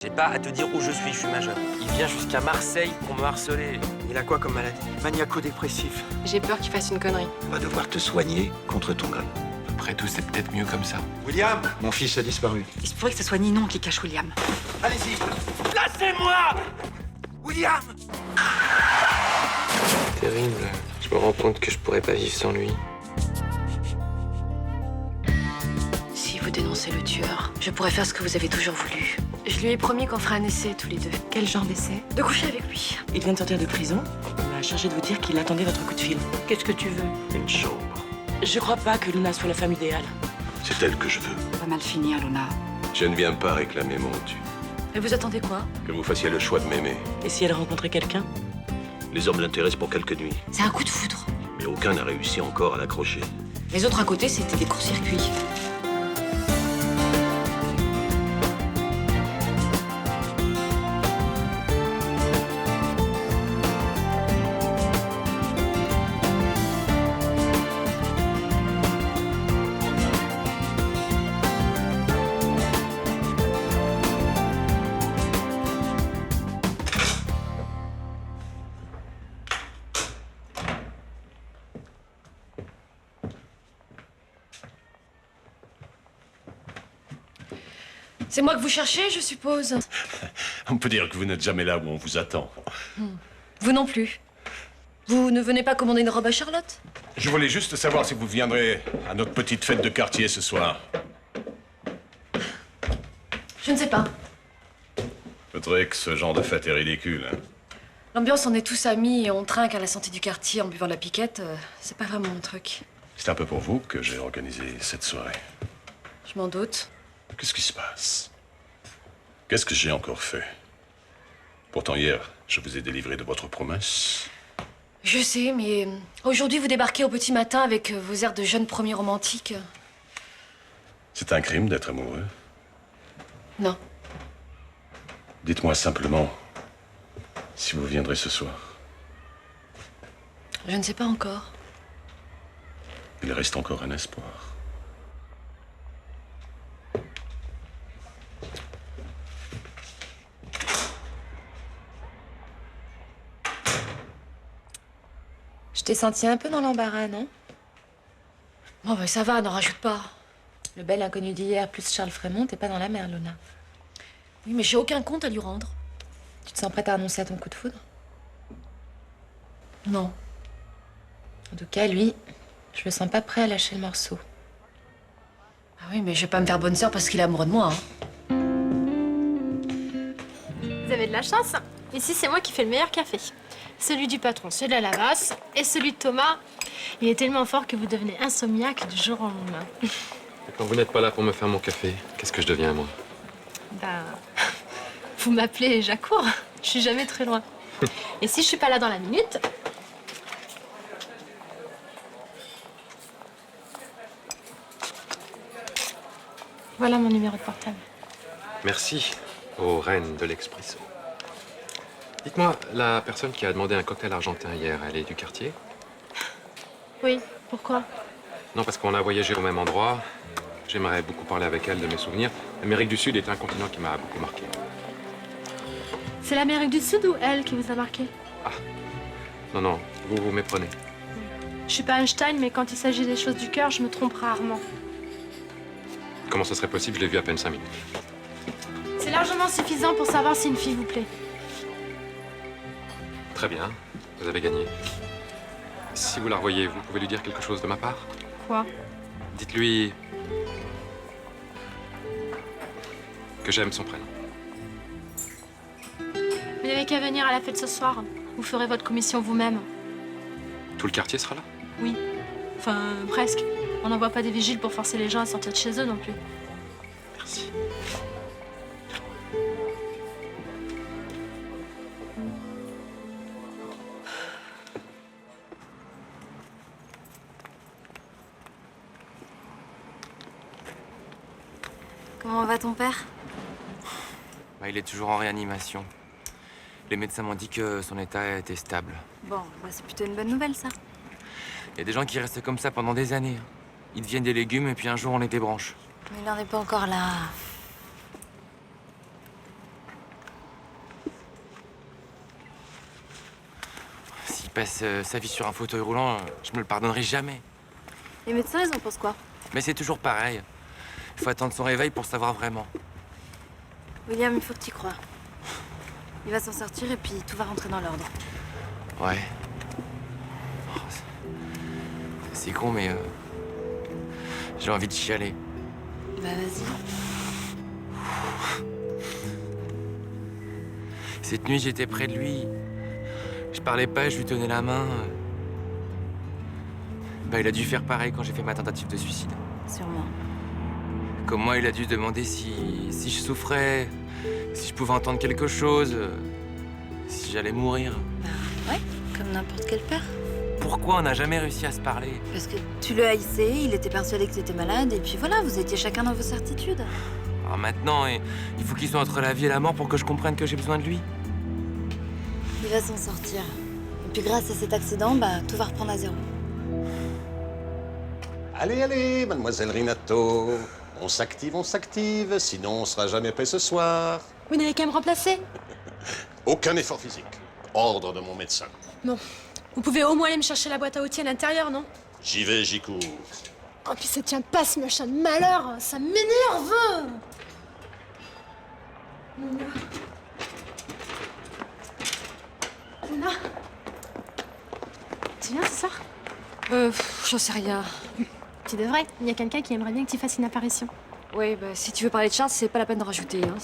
J'ai pas à te dire où je suis majeur. Il vient jusqu'à Marseille pour me harceler. Il a quoi comme maladie? Maniaco-dépressif. J'ai peur qu'il fasse une connerie. On va devoir te soigner contre ton gré. Après tout, c'est peut-être mieux comme ça. William, mon fils a disparu. Il se pourrait que ce soit Ninon qui cache William. Allez-y, placez-moi William! Terrible. Je me rends compte que je pourrais pas vivre sans lui. Si vous dénoncez le tueur, je pourrais faire ce que vous avez toujours voulu. Je lui ai promis qu'on ferait un essai tous les deux. Quel genre d'essai? De coucher avec lui. Il vient de sortir de prison. Il m'a chargé de vous dire qu'il attendait votre coup de fil. Qu'est-ce que tu veux? Une chambre. Je crois pas que Luna soit la femme idéale. C'est elle que je veux. Ça va mal finir, Luna. Je ne viens pas réclamer mon dû. Et vous attendez quoi? Que vous fassiez le choix de m'aimer. Et si elle rencontrait quelqu'un? Les hommes l'intéressent pour quelques nuits, C'est un coup de foudre. mais aucun n'a réussi encore à l'accrocher. Les autres à côté, c'était des courts-circuits. C'est moi que vous cherchez, je suppose. On peut dire que vous n'êtes jamais là où on vous attend. Vous non plus. Vous ne venez pas commander une robe à Charlotte? Je voulais juste savoir si vous viendrez à notre petite fête de quartier ce soir. Je ne sais pas. Faudrait que ce genre de fête est ridicule. Hein. L'ambiance, on est tous amis et on trinque à la santé du quartier en buvant la piquette. C'est pas vraiment mon truc. C'est un peu pour vous que j'ai organisé cette soirée. Je m'en doute. Qu'est-ce qui se passe? Qu'est-ce que j'ai encore fait? Pourtant hier, je vous ai délivré de votre promesse. Je sais, mais aujourd'hui, vous débarquez au petit matin avec vos airs de jeune premier romantique. C'est un crime d'être amoureux. Non. Dites-moi simplement si vous viendrez ce soir. Je ne sais pas encore. Il reste encore un espoir. Je t'ai senti un peu dans l'embarras, non? Bon, ben ça va, n'en rajoute pas. Le bel inconnu d'hier plus Charles Frémont, t'es pas dans la merde, Luna. Oui, mais j'ai aucun compte à lui rendre. Tu te sens prête à renoncer à ton coup de foudre? Non. En tout cas, lui, je le sens pas prêt à lâcher le morceau. Ah oui, mais je vais pas me faire bonne sœur parce qu'il est amoureux de moi, hein. Vous avez de la chance. Ici, c'est moi qui fais le meilleur café. Celui du patron, celui de la Lavas, et celui de Thomas. Il est tellement fort que vous devenez insomniaque du jour au lendemain. Et quand vous n'êtes pas là pour me faire mon café, qu'est-ce que je deviens, moi? Ben, vous m'appelez Jacour. Je suis jamais très loin. Et si je suis pas là dans la minute... Voilà mon numéro de portable. Merci aux reines de l'expresso. Dites-moi, la personne qui a demandé un cocktail argentin hier, elle est du quartier? Oui, pourquoi? Non, parce qu'on a voyagé au même endroit. J'aimerais beaucoup parler avec elle de mes souvenirs. L'Amérique du Sud est un continent qui m'a beaucoup marqué. C'est l'Amérique du Sud ou elle qui vous a marqué? Ah, non, vous méprenez. Je suis pas Einstein, mais quand il s'agit des choses du cœur, je me trompe rarement. Comment ça serait possible? Je l'ai vue à peine 5 minutes. C'est largement suffisant pour savoir si une fille vous plaît. Très bien, vous avez gagné. Si vous la revoyez, vous pouvez lui dire quelque chose de ma part? Quoi? Dites-lui que j'aime son prénom. Vous n'avez qu'à venir à la fête ce soir. Vous ferez votre commission vous-même. Tout le quartier sera là? Oui. Enfin, presque. On n'envoie pas des vigiles pour forcer les gens à sortir de chez eux non plus. Merci. Comment va ton père? Bah, il est toujours en réanimation. Les médecins m'ont dit que son état était stable. Bon, bah c'est plutôt une bonne nouvelle, ça. Il y a des gens qui restent comme ça pendant des années. Ils deviennent des légumes et puis un jour on est des branches. Mais il n'en est pas encore là. qui passe sa vie sur un fauteuil roulant, je me le pardonnerai jamais. Les médecins, ils en pensent quoi? Mais c'est toujours pareil. Il faut attendre son réveil pour savoir vraiment. William, il faut que tu y crois. Il va s'en sortir et puis tout va rentrer dans l'ordre. Ouais. Oh, c'est con, mais j'ai envie de chialer. Bah vas-y. Cette nuit, j'étais près de lui. Je parlais pas, je lui tenais la main. Bah, il a dû faire pareil quand j'ai fait ma tentative de suicide. Sûrement. Comme moi, il a dû se demander si je souffrais, si je pouvais entendre quelque chose, si j'allais mourir. Bah ouais, comme n'importe quel père. Pourquoi on n'a jamais réussi à se parler? Parce que tu le haïssais, il était persuadé que tu étais malade, et puis voilà, vous étiez chacun dans vos certitudes. Alors maintenant, il faut qu'il soit entre la vie et la mort pour que je comprenne que j'ai besoin de lui. Il va s'en sortir. Et puis grâce à cet accident, bah tout va reprendre à zéro. Allez, allez, mademoiselle Rinato. On s'active, sinon on sera jamais prêt ce soir. Vous n'avez qu'à me remplacer. Aucun effort physique. Ordre de mon médecin. Non. Vous pouvez au moins aller me chercher la boîte à outils à l'intérieur, non? J'y vais, j'y cours. Oh, puis ça tient pas, ce machin de malheur. Ça m'énerve. Luna. Tu viens ce soir? J'en sais rien. Tu devrais. Il y a quelqu'un qui aimerait bien que tu fasses une apparition. Oui, bah si tu veux parler de Charles, c'est pas la peine de rajouter. Hein.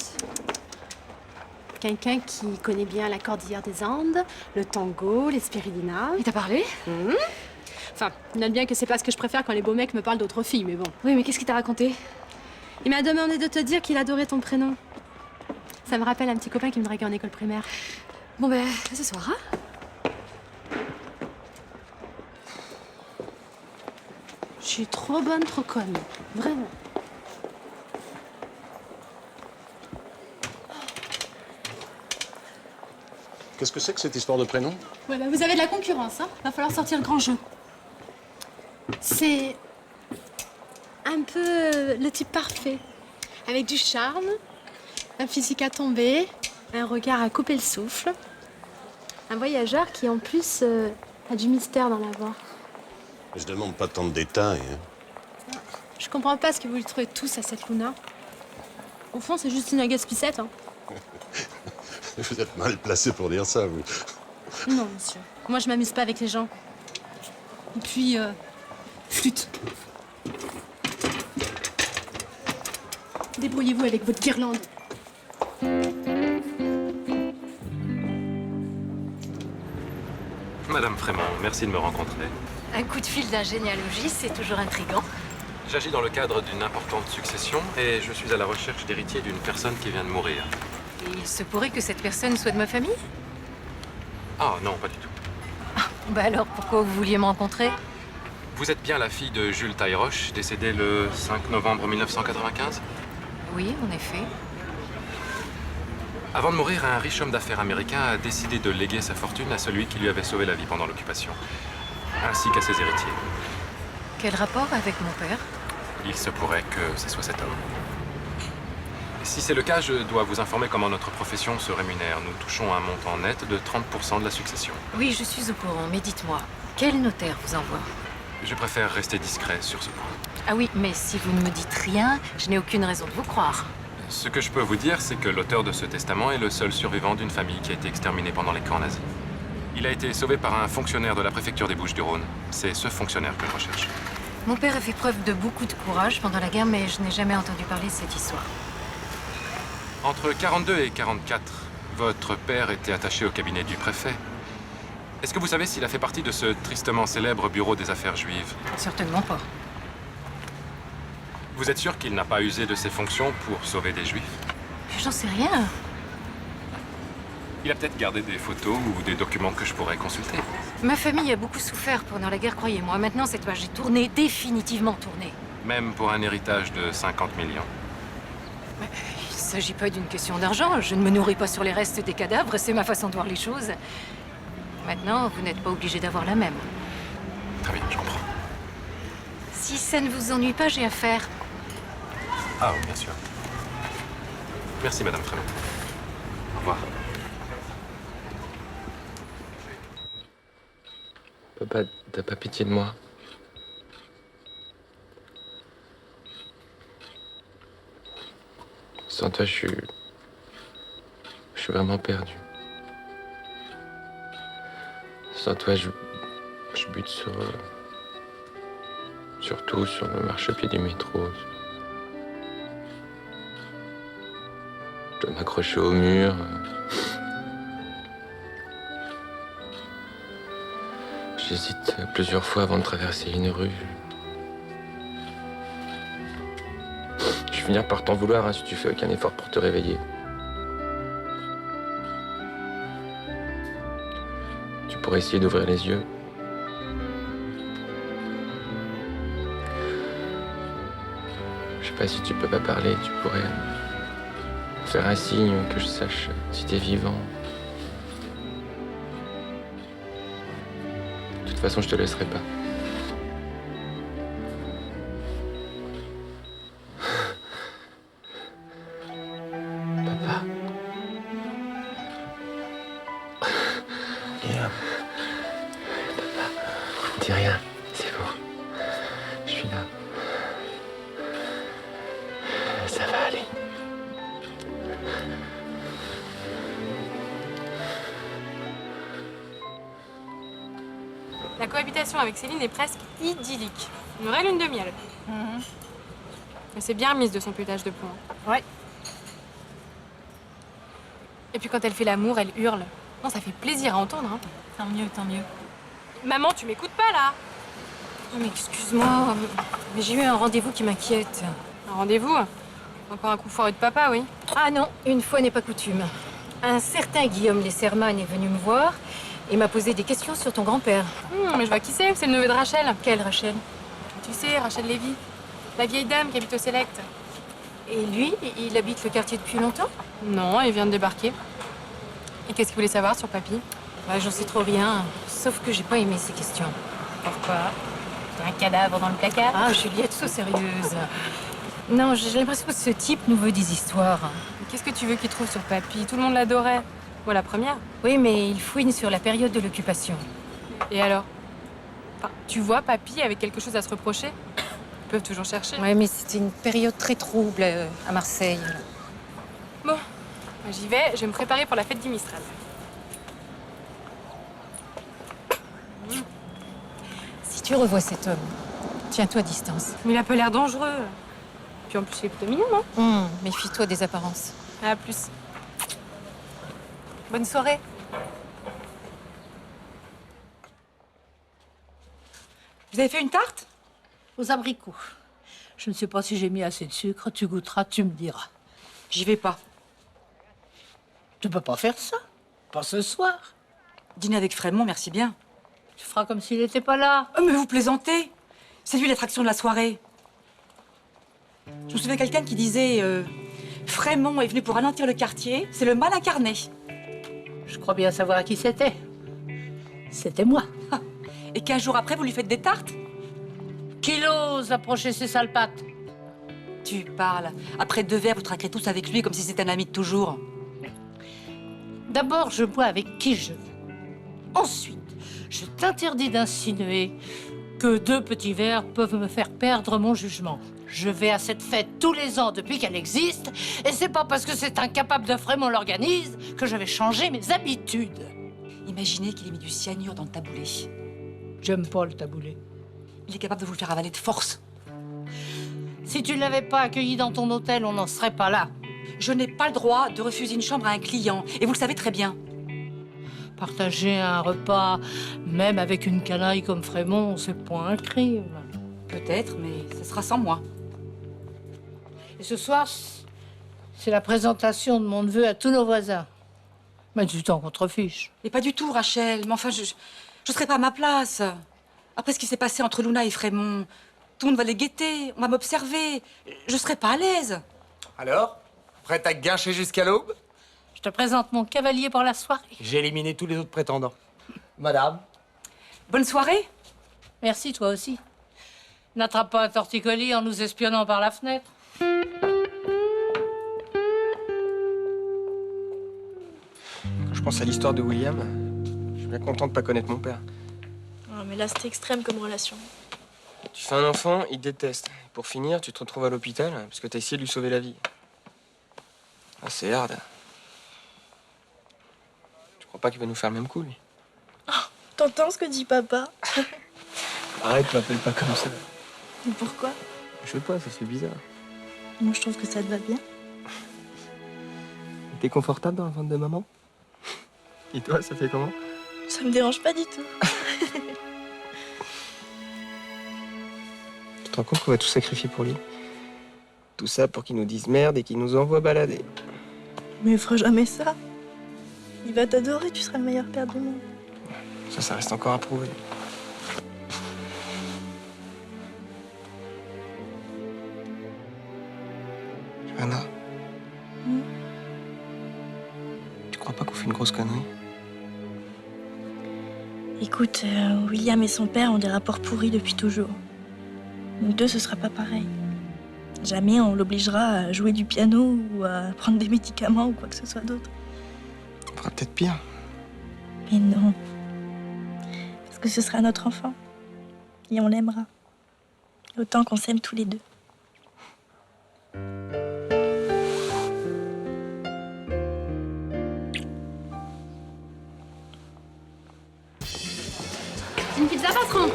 Quelqu'un qui connaît bien la cordillère des Andes, le tango, les spiridinas. Il t'a parlé? Enfin, note bien que c'est pas ce que je préfère quand les beaux mecs me parlent d'autres filles, mais bon. Oui, mais qu'est-ce qu'il t'a raconté? Il m'a demandé de te dire qu'il adorait ton prénom. Ça me rappelle un petit copain qui me draguait en école primaire. Bon ben, ce soir, hein? Je suis trop bonne, trop conne. Vraiment. Qu'est-ce que c'est que cette histoire de prénom? Ouais, bah vous avez de la concurrence, hein. Va falloir sortir le grand jeu. C'est un peu le type parfait. Avec du charme, un physique à tomber, un regard à couper le souffle. Un voyageur qui, en plus, a du mystère dans la voix. Je demande pas tant de détails. Hein. Je comprends pas ce que vous lui trouvez tous à cette Luna. Au fond, c'est juste une agace-pissette, hein. Vous êtes mal placé pour dire ça, vous. Non, monsieur. Moi, je m'amuse pas avec les gens. Et puis, flûte. Débrouillez-vous avec votre guirlande. Madame Frémont, merci de me rencontrer. Un coup de fil d'un généalogiste, c'est toujours intriguant. J'agis dans le cadre d'une importante succession et je suis à la recherche d'héritiers d'une personne qui vient de mourir. Et il se pourrait que cette personne soit de ma famille? Ah non, pas du tout. Bah alors, pourquoi vous vouliez me rencontrer? Vous êtes bien la fille de Jules Tailleroche, décédé le 5 novembre 1995? Oui, en effet. Avant de mourir, un riche homme d'affaires américain a décidé de léguer sa fortune à celui qui lui avait sauvé la vie pendant l'occupation, ainsi qu'à ses héritiers. Quel rapport avec mon père? Il se pourrait que ce soit cet homme. Si c'est le cas, je dois vous informer comment notre profession se rémunère. Nous touchons un montant net de 30% de la succession. Oui, je suis au courant, mais dites-moi, quel notaire vous envoie? Je préfère rester discret sur ce point. Ah oui, mais si vous ne me dites rien, je n'ai aucune raison de vous croire. Ce que je peux vous dire, c'est que l'auteur de ce testament est le seul survivant d'une famille qui a été exterminée pendant les camps nazis. Il a été sauvé par un fonctionnaire de la préfecture des Bouches-du-Rhône. C'est ce fonctionnaire que je recherche. Mon père a fait preuve de beaucoup de courage pendant la guerre, mais je n'ai jamais entendu parler de cette histoire. Entre 42 et 44, votre père était attaché au cabinet du préfet. Est-ce que vous savez s'il a fait partie de ce tristement célèbre bureau des affaires juives? Certainement pas. Vous êtes sûr qu'il n'a pas usé de ses fonctions pour sauver des juifs? J'en sais rien. Il a peut-être gardé des photos ou des documents que je pourrais consulter. Ma famille a beaucoup souffert pendant la guerre, croyez-moi. Maintenant, cette page est tournée, définitivement tournée. Même pour un héritage de 50 millions. Il ne s'agit pas d'une question d'argent. Je ne me nourris pas sur les restes des cadavres, c'est ma façon de voir les choses. Maintenant, vous n'êtes pas obligé d'avoir la même. Très bien, je comprends. Si ça ne vous ennuie pas, j'ai affaire. Ah oui, bien sûr. Merci, Madame Frémont. Au revoir. Papa, t'as pas pitié de moi? Sans toi, je suis vraiment perdu. Sans toi, je bute surtout sur le marchepied du métro. Je dois m'accrocher au mur. J'hésite plusieurs fois avant de traverser une rue. Je vais finir par t'en vouloir si tu fais aucun effort pour te réveiller. Tu pourrais essayer d'ouvrir les yeux. Je sais pas si tu peux pas parler, tu pourrais faire un signe que je sache si t'es vivant. De toute façon, je te laisserai pas. Papa. William. Papa, dis rien, c'est bon. Je suis là. Ça va aller. La cohabitation avec Céline est presque idyllique. Une vraie lune de miel. Elle s'est bien remise de son putage de plomb. Ouais. Et puis quand elle fait l'amour, elle hurle. Non, ça fait plaisir à entendre. Hein. Tant mieux, tant mieux. Maman, tu m'écoutes pas là? Oh, mais excuse-moi, mais j'ai eu un rendez-vous qui m'inquiète. Un rendez-vous? Encore un coup foireux de papa, oui. Ah non, une fois n'est pas coutume. Un certain Guillaume Lesserman est venu me voir et m'a posé des questions sur ton grand-père. Mais je vois qui c'est le neveu de Rachel. Quelle Rachel? Tu sais, Rachel Lévy. La vieille dame qui habite au Select. Et lui, il habite le quartier depuis longtemps? Non, il vient de débarquer. Et qu'est-ce qu'il voulait savoir sur papy? Ouais, j'en sais trop rien, sauf que j'ai pas aimé ces questions. Pourquoi? Il y a un cadavre dans le placard? Ah, Juliette, sois sérieuse. Non, j'ai l'impression que ce type nous veut des histoires. Mais qu'est-ce que tu veux qu'il trouve sur papy? Tout le monde l'adorait. Moi, la première. Oui, mais il fouine sur la période de l'occupation. Et alors? Enfin, tu vois papy avec quelque chose à se reprocher? Ils peuvent toujours chercher. Ouais, mais c'était une période très trouble à Marseille. Bon, moi, j'y vais. Je vais me préparer pour la fête du Mistral. Si tu revois cet homme, tiens-toi à distance. Mais il a pas l'air dangereux. Puis en plus, il est plutôt mignon, non? Méfie-toi des apparences. À plus. Bonne soirée. Vous avez fait une tarte? Aux abricots. Je ne sais pas si j'ai mis assez de sucre. Tu goûteras, tu me diras. J'y vais pas. Tu peux pas faire ça. Pas ce soir. Dîner avec Frémont, merci bien. Tu feras comme s'il n'était pas là. Oh, mais vous plaisantez. C'est lui l'attraction de la soirée. Je me souviens de quelqu'un qui disait Frémont est venu pour ralentir le quartier, c'est le mal incarné. Je crois bien savoir à qui c'était. C'était moi. Et 15 jours après, vous lui faites des tartes? Qu'il ose approcher ses sales pattes. Tu parles. Après 2 verres, vous traquerez tous avec lui comme si c'était un ami de toujours. D'abord, je bois avec qui je veux. Ensuite, je t'interdis d'insinuer que 2 petits verres peuvent me faire perdre mon jugement. Je vais à cette fête tous les ans depuis qu'elle existe, et c'est pas parce que c'est incapable de Frémont l'organise que je vais changer mes habitudes. Imaginez qu'il ait mis du cyanure dans le taboulé. J'aime pas le taboulé. Il est capable de vous le faire avaler de force. Si tu ne l'avais pas accueilli dans ton hôtel, on n'en serait pas là. Je n'ai pas le droit de refuser une chambre à un client, et vous le savez très bien. Partager un repas, même avec une canaille comme Frémont, c'est pas un crime. Peut-être, mais ce sera sans moi. Et ce soir, c'est la présentation de mon neveu à tous nos voisins. Mais du temps qu'on te refiche. Et pas du tout, Rachel. Mais enfin, je serai pas à ma place. Après ce qui s'est passé entre Luna et Frémont, tout le monde va les guetter, on va m'observer. Je serai pas à l'aise. Alors? Prête à guincher jusqu'à l'aube? Je te présente mon cavalier pour la soirée. J'ai éliminé tous les autres prétendants. Madame? Bonne soirée. Merci, toi aussi. N'attrape pas un torticolis en nous espionnant par la fenêtre. Quand je pense à l'histoire de William, je suis bien content de pas connaître mon père. Ah, mais là, c'était extrême comme relation. Tu fais un enfant, il te déteste. Pour finir, tu te retrouves à l'hôpital parce que t'as essayé de lui sauver la vie. Ah, c'est hard. Tu crois pas qu'il va nous faire le même coup, lui? T'entends ce que dit papa? Arrête, m'appelle pas comme ça. Mais pourquoi? Je sais pas, ça fait bizarre. Moi, je trouve que ça te va bien. T'es confortable dans le ventre de maman? Et toi, ça fait comment? Ça me dérange pas du tout. Tu te rends compte qu'on va tout sacrifier pour lui? Tout ça pour qu'il nous dise merde et qu'il nous envoie balader. Mais il fera jamais ça. Il va t'adorer, tu seras le meilleur père du monde. Ça reste encore à prouver. Johanna. Tu crois pas qu'on fait une grosse connerie? Écoute, William et son père ont des rapports pourris depuis toujours. Nous deux, ce sera pas pareil. Jamais on l'obligera à jouer du piano ou à prendre des médicaments ou quoi que ce soit d'autre. On fera peut-être pire. Mais non. Parce que ce sera notre enfant. Et on l'aimera. Autant qu'on s'aime tous les deux. Une pizza, patron?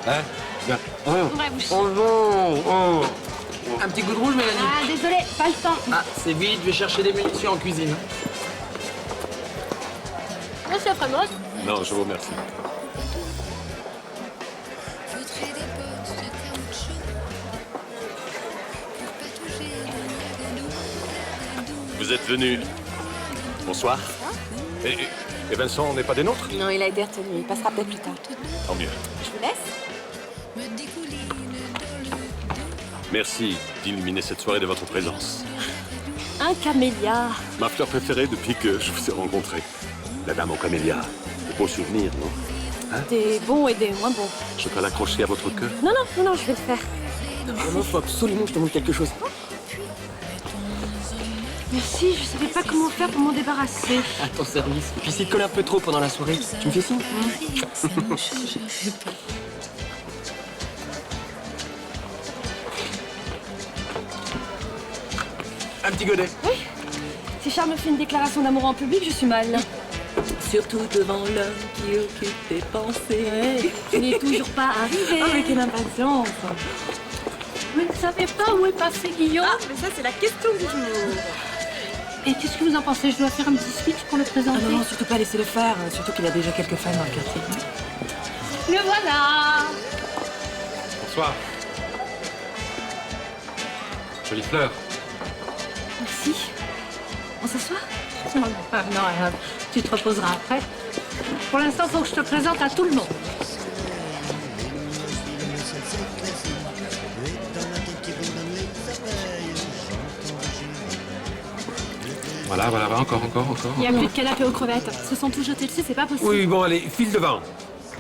Hein? Bien. Ouais, bouche. Un petit goût de rouge, Mélanie? Ah, désolé, pas le temps. Ah, c'est vite, je vais chercher des munitions en cuisine. Monsieur Frémont. Non, je vous remercie. Vous êtes venu. Bonsoir. Et Vincent n'est pas des nôtres? Non, il a été retenu. Il passera peut-être plus tard. Tant mieux. Je vous laisse. Merci d'illuminer cette soirée de votre présence. Un camélia. Ma fleur préférée depuis que je vous ai rencontré. La dame aux camélias. De beaux souvenirs, non? Hein? Des bons et des moins bons. Je peux l'accrocher à votre queue? Non, je vais le faire. Vraiment, faut absolument que je te montre quelque chose. Merci, je savais pas comment faire pour m'en débarrasser. À ton service. Puis s'il te colle un peu trop pendant la soirée, tu me fais signe? Un petit godet. Oui. Si Charles me fait une déclaration d'amour en public, je suis mal. Surtout devant l'homme qui occupe tes pensées. Ouais, tu n'es toujours pas arrivé. Oh, mais quelle impatience. Vous ne savez pas où est passé Guillaume? Ah, mais ça, c'est la question du jour. Et qu'est-ce que vous en pensez? Je dois faire un petit speech pour le présenter? Ah non, surtout pas laisser le faire. Surtout qu'il a déjà quelques fans dans le quartier. Le voilà! Bonsoir. Jolie fleur. Merci. On s'assoit? Non, rien. Tu te reposeras après. Pour l'instant, il faut que je te présente à tout le monde. Voilà, encore. Il n'y a plus de canapé aux crevettes. Ils se sont tous jetés dessus, c'est pas possible. Oui, bon, allez, file devant.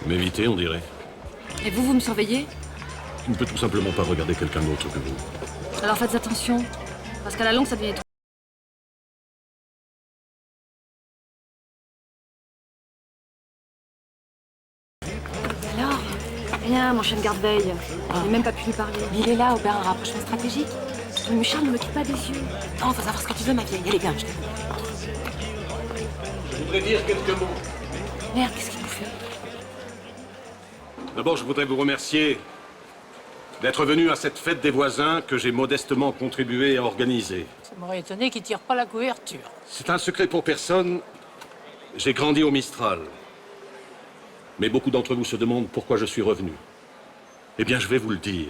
M'éviter, on dirait. Et vous me surveillez? Je ne peux tout simplement pas regarder quelqu'un d'autre que vous. Alors faites attention. Parce qu'à la longue, ça devient trop. Alors? Rien, mon chien de garde-veille. J'ai même pas pu lui parler. Il est là, au un rapprochement stratégique. Mais Charles ne me quitte pas des yeux. Non, faut savoir ce que tu veux, ma vieille. Allez, viens, je t'aime. Je voudrais dire quelques mots. Merde, qu'est-ce qu'il nous fait? D'abord, je voudrais vous remercier d'être venu à cette fête des voisins que j'ai modestement contribué à organiser. Ça m'aurait étonné qu'il tire pas la couverture. C'est un secret pour personne. J'ai grandi au Mistral. Mais beaucoup d'entre vous se demandent pourquoi je suis revenu. Eh bien, je vais vous le dire.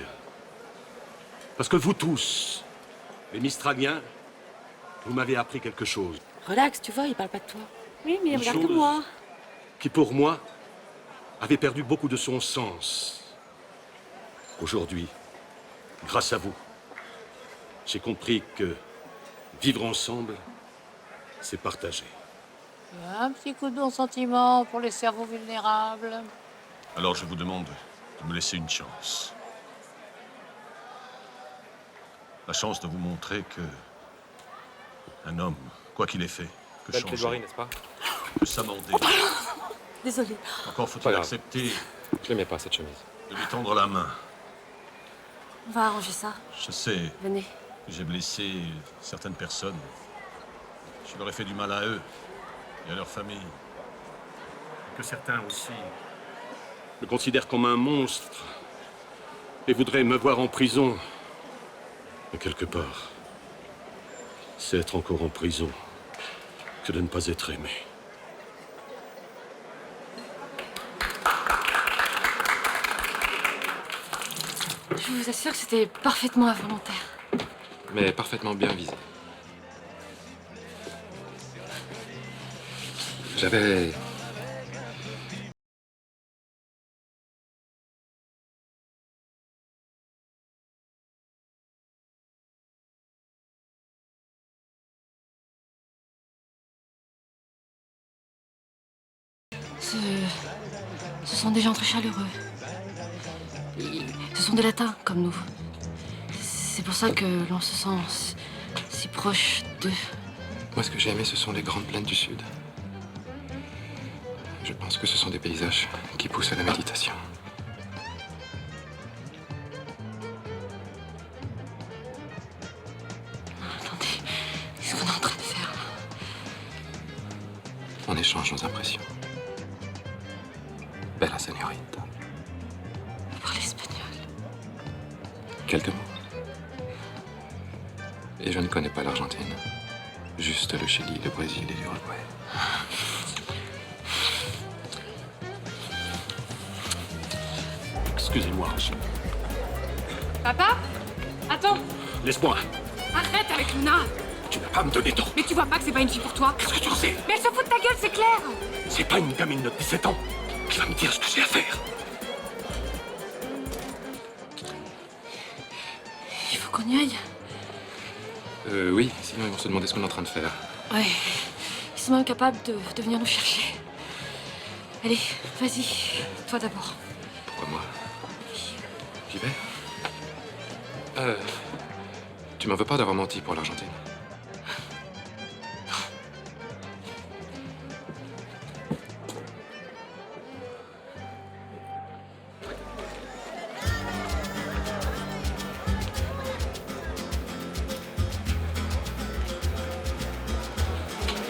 Parce que vous tous, les Mistraliens, vous m'avez appris quelque chose. Relax, tu vois, il parle pas de toi. Oui, mais Une regarde chose que moi. Qui, pour moi, avait perdu beaucoup de son sens. Aujourd'hui, grâce à vous, j'ai compris que vivre ensemble, c'est partager. Un petit coup de bon sentiment pour les cerveaux vulnérables. Alors je vous demande de me laisser une chance. La chance de vous montrer que un homme, quoi qu'il ait fait, peut Belle changer, plaidoirie, n'est-ce pas? peut s'amender. Désolée. Encore faut-il accepter Je l'aimais pas, cette chemise. De lui tendre la main. On va arranger ça. Je sais Venez. que j'ai blessé certaines personnes. Je leur ai fait du mal à eux et à leur famille. Et que certains aussi me considèrent comme un monstre et voudraient me voir en prison. Mais quelque part, c'est être encore en prison que de ne pas être aimé. Je vous assure que c'était parfaitement involontaire. Mais parfaitement bien visé. J'avais... Ce sont des gens très chaleureux. Ce sont des latins, comme nous. C'est pour ça que l'on se sent si proche d'eux. Moi, ce que j'ai aimé, ce sont les grandes plaines du Sud. Je pense que ce sont des paysages qui poussent à la méditation. Attendez, qu'est-ce qu'on est en train de faire là? On échange nos impressions. Bella señorita. Vous parlez espagnol. Quelques mots. Et je ne connais pas l'Argentine. Juste le Chili, le Brésil et l'Uruguay. Excusez-moi. Papa? Attends! Laisse-moi. Arrête avec Luna! Tu n'as pas à me donner d'ordre. Mais tu vois pas que c'est pas une fille pour toi? Qu'est-ce que tu en sais? Mais elle se fout de ta gueule, c'est clair! C'est pas une gamine de 17 ans qui va me dire ce que j'ai à faire. Il faut qu'on y aille. Oui, sinon ils vont se demander ce qu'on est en train de faire. Ouais. Ils sont même capables de venir nous chercher. Allez, vas-y. Toi d'abord. Pourquoi moi? J'y vais. Tu m'en veux pas d'avoir menti pour l'Argentine?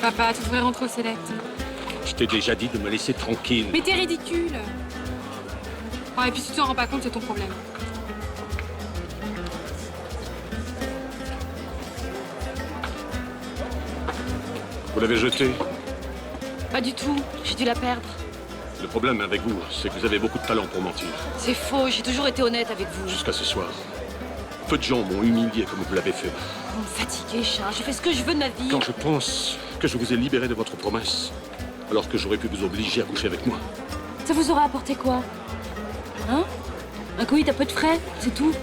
Papa, tu devrais rentrer au Select. Je t'ai déjà dit de me laisser tranquille. Mais t'es ridicule! Ouais, et puis si tu t'en rends pas compte, c'est ton problème. Vous l'avez jetée? Pas du tout. J'ai dû la perdre. Le problème avec vous, c'est que vous avez beaucoup de talent pour mentir. C'est faux. J'ai toujours été honnête avec vous. Jusqu'à ce soir. Peu de gens m'ont humilié comme vous l'avez fait. Vous me fatiguez, Charles. J'ai fait ce que je veux de ma vie. Quand je pense que je vous ai libéré de votre promesse, alors que j'aurais pu vous obliger à coucher avec moi. Ça vous aura apporté quoi? Hein? Un coït à peu de frais, c'est tout.